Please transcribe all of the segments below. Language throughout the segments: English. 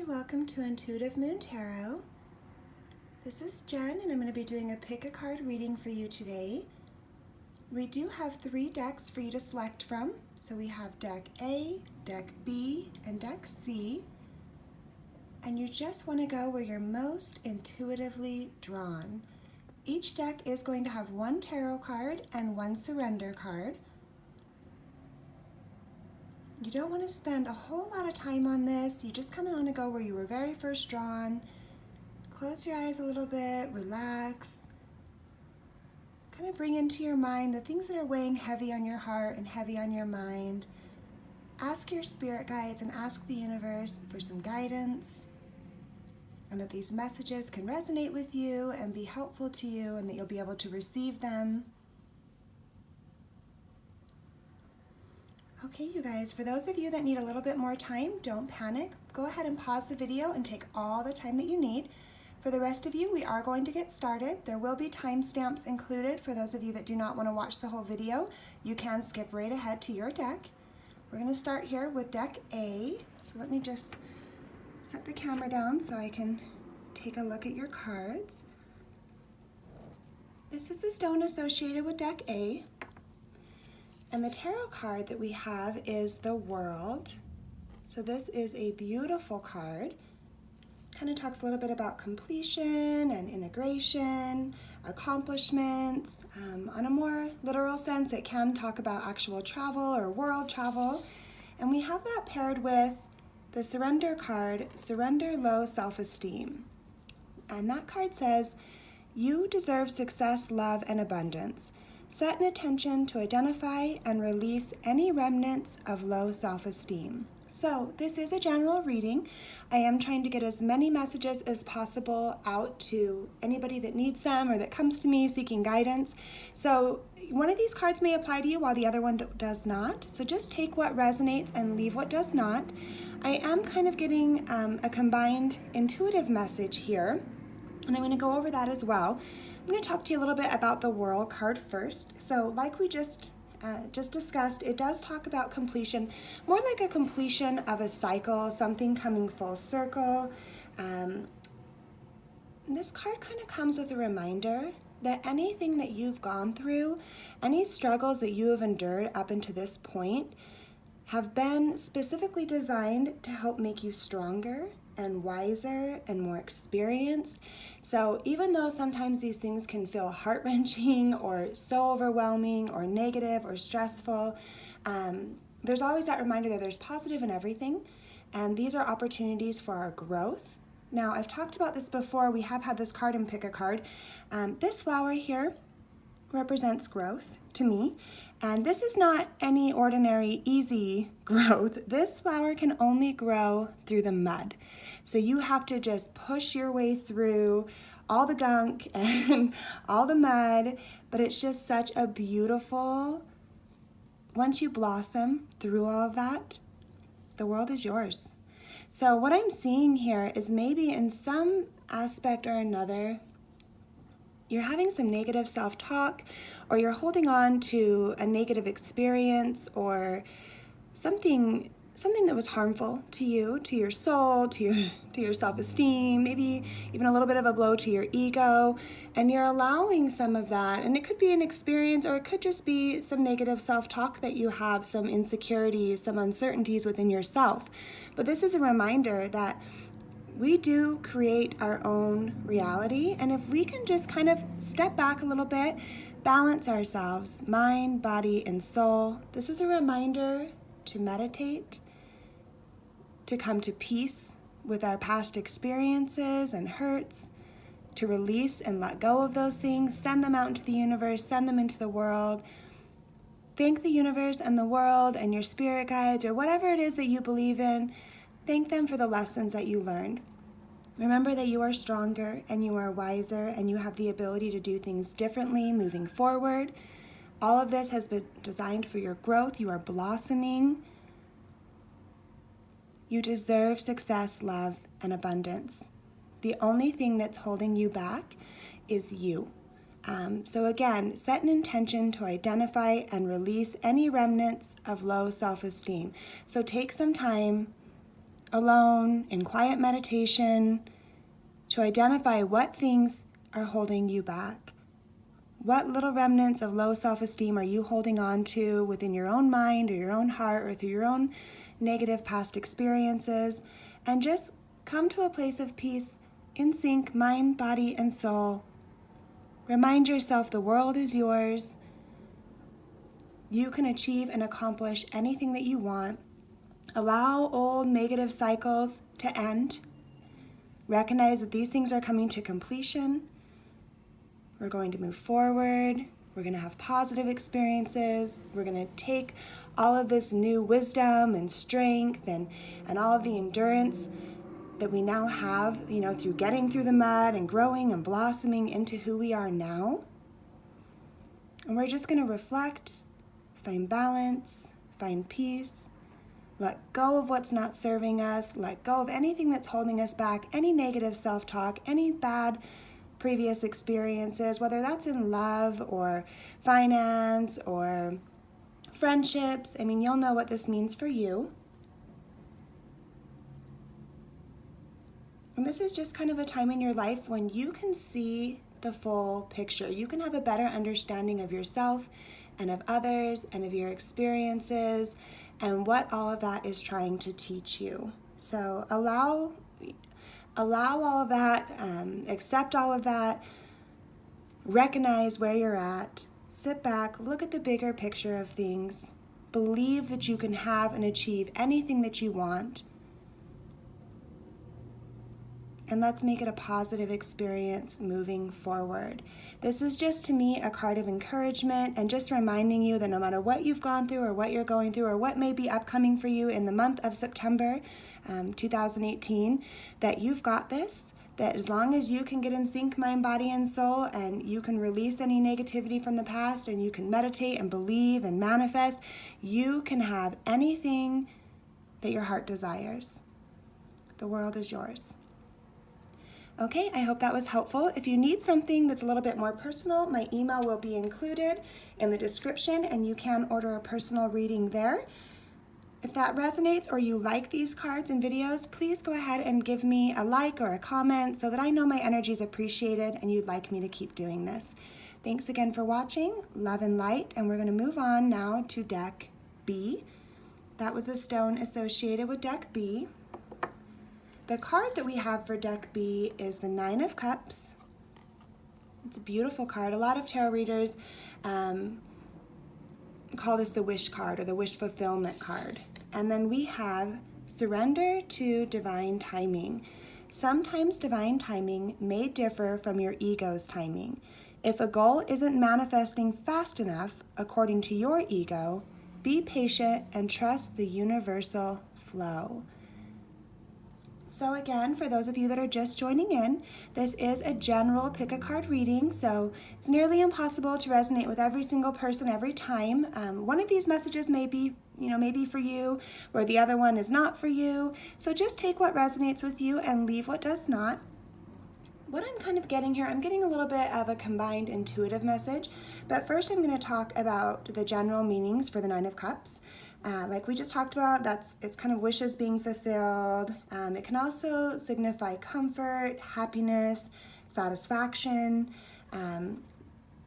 welcome to Intuitive Moon Tarot. This is Jen, and I'm going to be doing a pick a card reading for you today. We do have 3 decks for you to select from. So we have deck A, deck B, and deck C. And you just want to go where you're most intuitively drawn. Each deck is going to have 1 tarot card and 1 surrender card. You don't want to spend a whole lot of time on this. You just kind of want to go where you were very first drawn. Close your eyes a little bit, relax. Kind of bring into your mind the things that are weighing heavy on your heart and heavy on your mind. Ask your spirit guides and ask the universe for some guidance, and that these messages can resonate with you and be helpful to you, and that you'll be able to receive them. Okay, you guys, for those of you that need a little bit more time, don't panic. Go ahead and pause the video and take all the time that you need. For the rest of you, we are going to get started. There will be timestamps included for those of you that do not want to watch the whole video. You can skip right ahead to your deck. We're going to start here with deck A. So let me just set the camera down so I can take a look at your cards. This is the stone associated with deck A. And the tarot card that we have is the World. So this is a beautiful card. Kind of talks a little bit about completion and integration, accomplishments. On a more literal sense, it can talk about actual travel or world travel. And we have that paired with the surrender card, Surrender Low Self-Esteem. And that card says, you deserve success, love, and abundance. Set an intention to identify and release any remnants of low self-esteem. So this is a general reading. I am trying to get as many messages as possible out to anybody that needs them or that comes to me seeking guidance. So one of these cards may apply to you while the other one does not. So just take what resonates and leave what does not. I am kind of getting a combined intuitive message here, and I'm going to go over that as well. I'm going to talk to you a little bit about the World card first. So like we just discussed, it does talk about completion, more like a completion of a cycle, something coming full circle. This card kind of comes with a reminder that anything that you've gone through, any struggles that you have endured up until this point, have been specifically designed to help make you stronger and wiser and more experienced. So even though sometimes these things can feel heart-wrenching or so overwhelming or negative or stressful, there's always that reminder that there's positive in everything, and these are opportunities for our growth. Now, I've talked about this before. We have had this card in Pick a Card. This flower here represents growth to me. And this is not any ordinary, easy growth. This flower can only grow through the mud. So you have to just push your way through all the gunk and all the mud, but it's just such a beautiful, once you blossom through all of that, the world is yours. So what I'm seeing here is maybe in some aspect or another, you're having some negative self-talk, or you're holding on to a negative experience or something that was harmful to you, to your soul, to your self-esteem, maybe even a little bit of a blow to your ego, and you're allowing some of that. And it could be an experience, or it could just be some negative self-talk that you have, some insecurities, some uncertainties within yourself. But this is a reminder that we do create our own reality, and if we can just kind of step back a little bit, balance ourselves, mind, body, and soul. This is a reminder to meditate, to come to peace with our past experiences and hurts, to release and let go of those things, send them out into the universe, send them into the world. Thank the universe and the world and your spirit guides, or whatever it is that you believe in. Thank them for the lessons that you learned. Remember that you are stronger and you are wiser and you have the ability to do things differently moving forward. All of this has been designed for your growth. You are blossoming. You deserve success, love, and abundance. The only thing that's holding you back is you. So again, set an intention to identify and release any remnants of low self-esteem. So take some time alone, in quiet meditation, to identify what things are holding you back. What little remnants of low self-esteem are you holding on to within your own mind or your own heart or through your own negative past experiences? And just come to a place of peace in sync, mind, body, and soul. Remind yourself the world is yours. You can achieve and accomplish anything that you want. Allow old negative cycles to end. Recognize that these things are coming to completion. We're going to move forward. We're going to have positive experiences. We're going to take all of this new wisdom and strength and all of the endurance that we now have, through getting through the mud and growing and blossoming into who we are now. And we're just going to reflect, find balance, find peace, let go of what's not serving us, let go of anything that's holding us back, any negative self-talk, any bad previous experiences, whether that's in love or finance or friendships. You'll know what this means for you. And this is just kind of a time in your life when you can see the full picture. You can have a better understanding of yourself and of others and of your experiences and what all of that is trying to teach you. So allow all of that, accept all of that, recognize where you're at, sit back, look at the bigger picture of things, believe that you can have and achieve anything that you want, and let's make it a positive experience moving forward. This is just, to me, a card of encouragement and just reminding you that no matter what you've gone through or what you're going through or what may be upcoming for you in the month of September 2018, that you've got this, that as long as you can get in sync, mind, body, and soul, and you can release any negativity from the past, and you can meditate and believe and manifest, you can have anything that your heart desires. The world is yours. Okay, I hope that was helpful. If you need something that's a little bit more personal, my email will be included in the description, and you can order a personal reading there. If that resonates or you like these cards and videos, please go ahead and give me a like or a comment so that I know my energy is appreciated and you'd like me to keep doing this. Thanks again for watching. Love and light, and we're going to move on now to deck B. That was a stone associated with deck B. The card that we have for deck B is the Nine of Cups. It's a beautiful card. A lot of tarot readers call this the wish card or the wish fulfillment card. And then we have surrender to divine timing. Sometimes divine timing may differ from your ego's timing. If a goal isn't manifesting fast enough according to your ego, be patient and trust the universal flow. So again, for those of you that are just joining in, this is a general pick a card reading, so it's nearly impossible to resonate with every single person every time. One of these messages may be, maybe for you, where the other one is not for you. So just take what resonates with you and leave what does not. What I'm kind of getting here, I'm getting a little bit of a combined intuitive message, but first I'm going to talk about the general meanings for the Nine of Cups. Like we just talked about, it's kind of wishes being fulfilled. It can also signify comfort, happiness, satisfaction.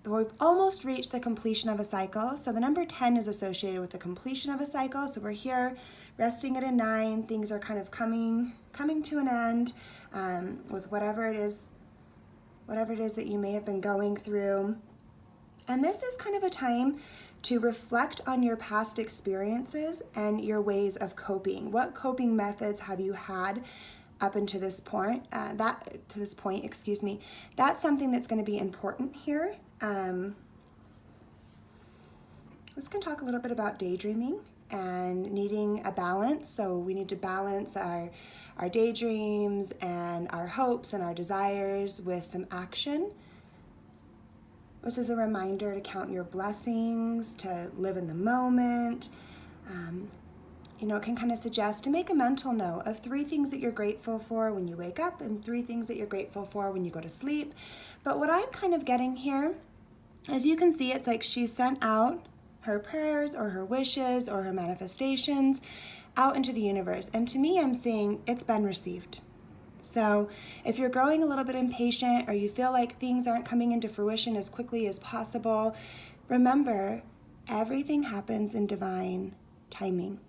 We've almost reached the completion of a cycle. So the number 10 is associated with the completion of a cycle. So we're here resting at a 9. Things are kind of coming to an end with whatever it is that you may have been going through. And this is kind of a time to reflect on your past experiences and your ways of coping. What coping methods have you had up until this point? That's something that's going to be important here. Let's can talk a little bit about daydreaming and needing a balance. So we need to balance our daydreams and our hopes and our desires with some action. This is a reminder to count your blessings, to live in the moment. It can kind of suggest to make a mental note of 3 things that you're grateful for when you wake up and 3 things that you're grateful for when you go to sleep. But what I'm kind of getting here, as you can see, it's like she sent out her prayers or her wishes or her manifestations, out into the universe. And to me, I'm seeing it's been received. So if you're growing a little bit impatient or you feel like things aren't coming into fruition as quickly as possible, remember, everything happens in divine timing.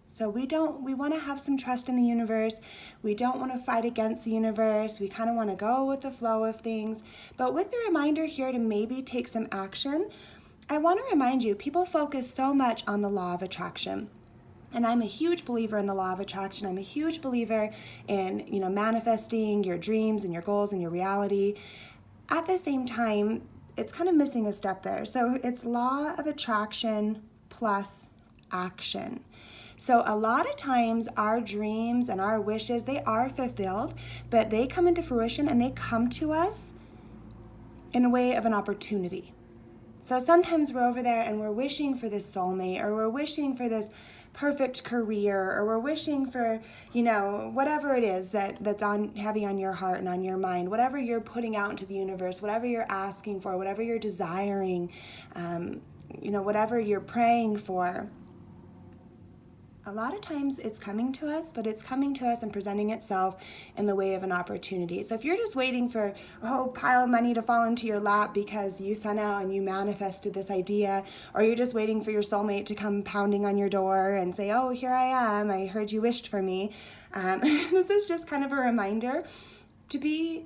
So we want to have some trust in the universe. We don't want to fight against the universe. We kind of want to go with the flow of things. But with the reminder here to maybe take some action, I want to remind you, people focus so much on the law of attraction. And I'm a huge believer in the law of attraction. I'm a huge believer in, manifesting your dreams and your goals and your reality. At the same time, it's kind of missing a step there. So it's law of attraction plus action. So a lot of times our dreams and our wishes, they are fulfilled, but they come into fruition and they come to us in a way of an opportunity. So sometimes we're over there and we're wishing for this soulmate, or we're wishing for this perfect career, or we're wishing for, whatever it is that's heavy on your heart and on your mind, whatever you're putting out into the universe, whatever you're asking for, whatever you're desiring, whatever you're praying for. A lot of times it's coming to us, but it's coming to us and presenting itself in the way of an opportunity. So if you're just waiting for a whole pile of money to fall into your lap because you sent out and you manifested this idea, or you're just waiting for your soulmate to come pounding on your door and say, oh, here I am, I heard you wished for me. This is just kind of a reminder to be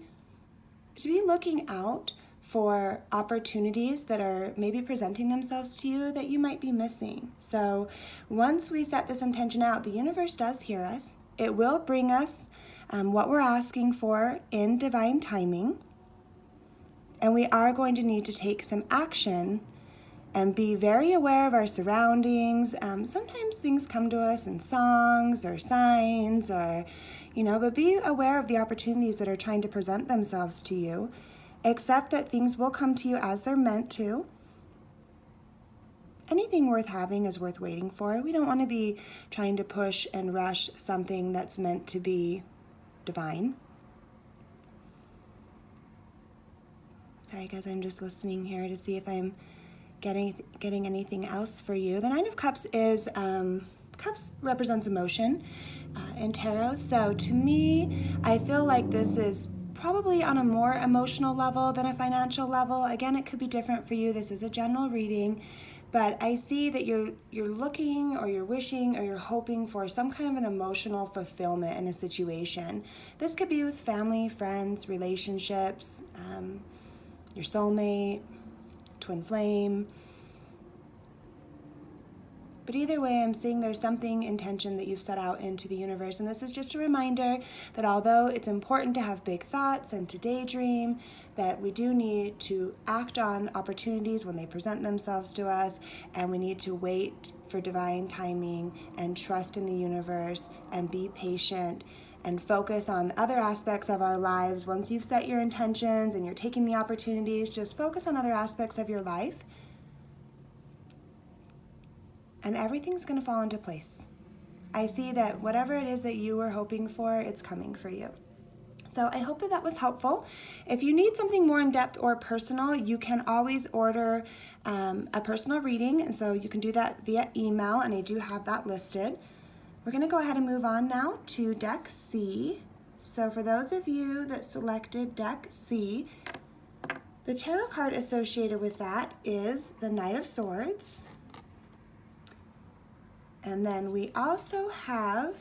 looking out for opportunities that are maybe presenting themselves to you that you might be missing. So once we set this intention out, the universe does hear us. It will bring us what we're asking for in divine timing. And we are going to need to take some action and be very aware of our surroundings. Sometimes things come to us in songs or signs or, but be aware of the opportunities that are trying to present themselves to you. Accept that things will come to you as they're meant to. Anything worth having is worth waiting for. We don't want to be trying to push and rush something that's meant to be divine. Sorry guys, I'm just listening here to see if I'm getting anything else for you. The Nine of Cups is, Cups represents emotion in tarot. So to me, I feel like this is probably on a more emotional level than a financial level. Again, it could be different for you. This is a general reading, but I see that you're looking, or you're wishing, or you're hoping for some kind of an emotional fulfillment in a situation. This could be with family, friends, relationships, your soulmate, twin flame. But either way, I'm seeing there's something intention that you've set out into the universe. And this is just a reminder that although it's important to have big thoughts and to daydream, that we do need to act on opportunities when they present themselves to us, and we need to wait for divine timing and trust in the universe and be patient and focus on other aspects of our lives. Once you've set your intentions and you're taking the opportunities, just focus on other aspects of your life, and everything's going to fall into place. I see that whatever it is that you were hoping for, it's coming for you. So I hope that was helpful. If you need something more in-depth or personal, you can always order a personal reading. And so you can do that via email, and I do have that listed. We're going to go ahead and move on now to Deck C. So for those of you that selected Deck C, the tarot card associated with that is the Knight of Swords. And then we also have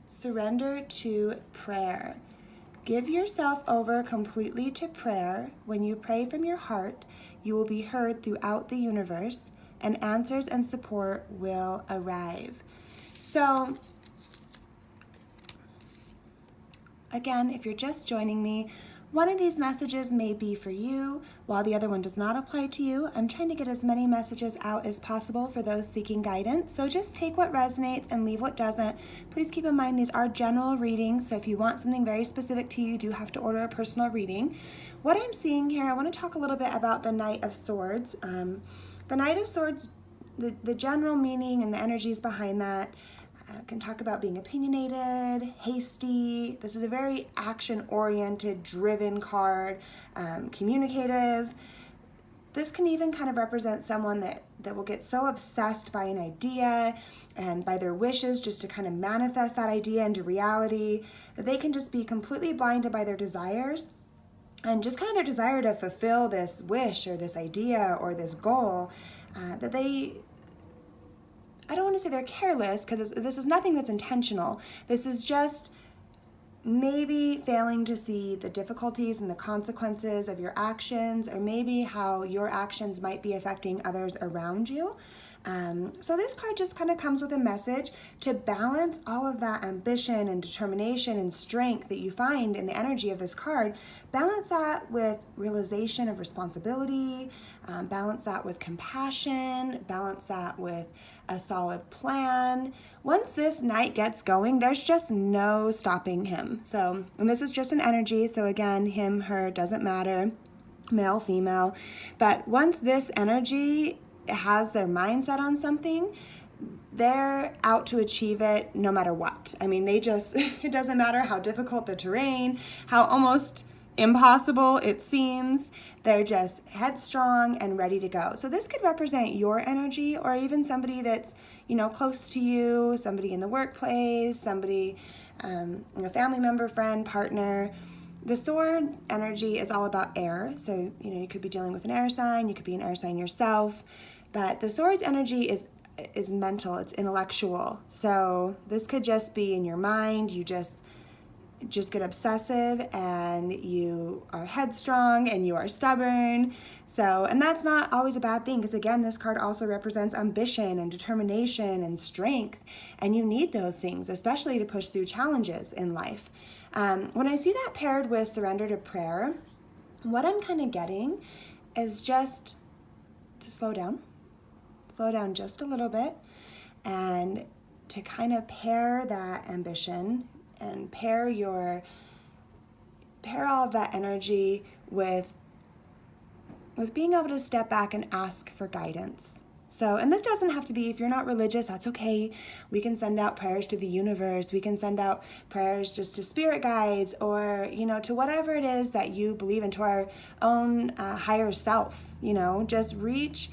Surrender to Prayer. Give yourself over completely to prayer. When you pray from your heart, you will be heard throughout the universe, and answers and support will arrive. So, again, if you're just joining me, one of these messages may be for you, while the other one does not apply to you. I'm trying to get as many messages out as possible for those seeking guidance. So just take what resonates and leave what doesn't. Please keep in mind these are general readings, so if you want something very specific to you, you do have to order a personal reading. What I'm seeing here, I want to talk a little bit about the Knight of Swords. The Knight of Swords, the general meaning and the energies behind that, can talk about being opinionated, hasty. This is a very action-oriented, driven card, communicative. this can even kind of represent someone that will get so obsessed by an idea and by their wishes just to kind of manifest that idea into reality, that they can just be completely blinded by their desires and just kind of their desire to fulfill this wish or this idea or this goal, that they, I don't want to say they're careless, because this is nothing that's intentional. This is just maybe failing to see the difficulties and the consequences of your actions, or maybe how your actions might be affecting others around you. So this card just kind of comes with a message to balance all of that ambition and determination and strength that you find in the energy of this card. Balance that with realization of responsibility, balance that with compassion, balance that with a solid plan. Once this knight gets going, there's just no stopping him. So, and this is just an energy, so again, him, her, doesn't matter, male, female. But once this energy has their mindset on something, they're out to achieve it no matter what. I mean, they just, it doesn't matter how difficult the terrain, how almost impossible it seems, they're just headstrong and ready to go. So this could represent your energy, or even somebody that's, close to you, somebody in the workplace, somebody, a family member, friend, partner. The sword energy is all about air. So, you could be dealing with an air sign, you could be an air sign yourself, but the sword's energy is mental, it's intellectual. So this could just be in your mind, you just get obsessive and you are headstrong and you are stubborn. So, and that's not always a bad thing, because again, this card also represents ambition and determination and strength, and you need those things, especially to push through challenges in life. When I see that paired with surrender to prayer, what I'm kind of getting is just to slow down just a little bit, and to kind of pair that ambition and pair all of that energy with being able to step back and ask for guidance. So, and this doesn't have to be, if you're not religious, that's okay. We can send out prayers to the universe. We can send out prayers just to spirit guides, or, to whatever it is that you believe in, to our own higher self. Just reach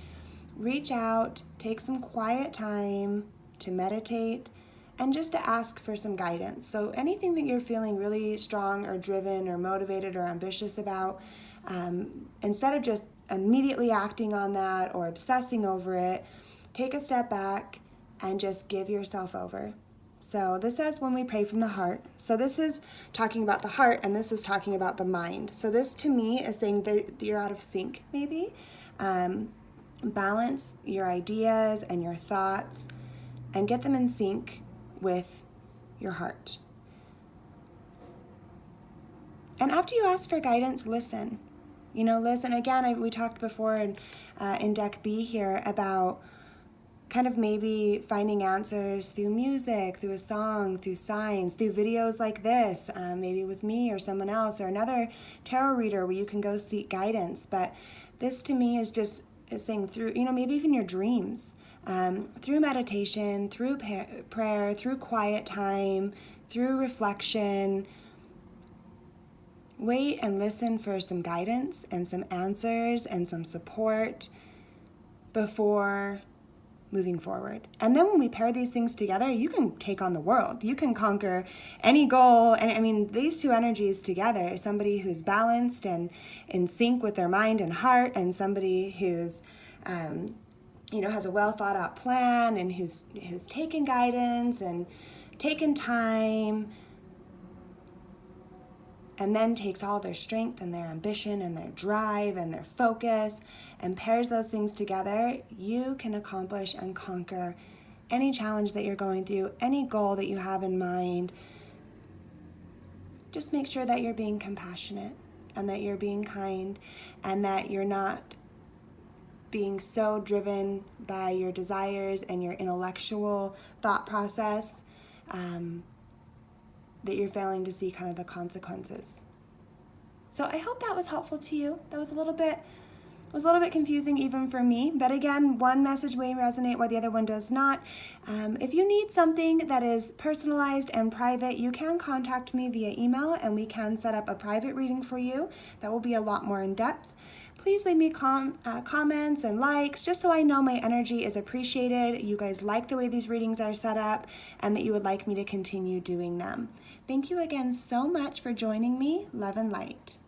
out, take some quiet time to meditate, and just to ask for some guidance. So anything that you're feeling really strong or driven or motivated or ambitious about, instead of just immediately acting on that or obsessing over it, take a step back and just give yourself over. So this says when we pray from the heart. So this is talking about the heart, and this is talking about the mind. So this to me is saying that you're out of sync, maybe. Balance your ideas and your thoughts and get them in sync with your heart. And after you ask for guidance, listen. Listen. Again, we talked before in Deck B here about kind of maybe finding answers through music, through a song, through signs, through videos like this, maybe with me or someone else or another tarot reader where you can go seek guidance. But this to me is saying through, maybe even your dreams, through meditation, through prayer, through quiet time, through reflection. Wait and listen for some guidance and some answers and some support before moving forward. And then when we pair these things together, you can take on the world. You can conquer any goal. And I mean, these two energies together, somebody who's balanced and in sync with their mind and heart, and somebody who's, has a well thought out plan and who's taken guidance and taken time, and then takes all their strength and their ambition and their drive and their focus and pairs those things together, you can accomplish and conquer any challenge that you're going through, any goal that you have in mind. Just make sure that you're being compassionate and that you're being kind and that you're not being so driven by your desires and your intellectual thought process that you're failing to see kind of the consequences. So I hope that was helpful to you. That was a little bit confusing even for me, but again, one message may resonate while the other one does not. If you need something that is personalized and private, you can contact me via email and we can set up a private reading for you. That will be a lot more in depth. please leave me comments and likes just so I know my energy is appreciated, you guys like the way these readings are set up, and that you would like me to continue doing them. Thank you again so much for joining me. Love and light.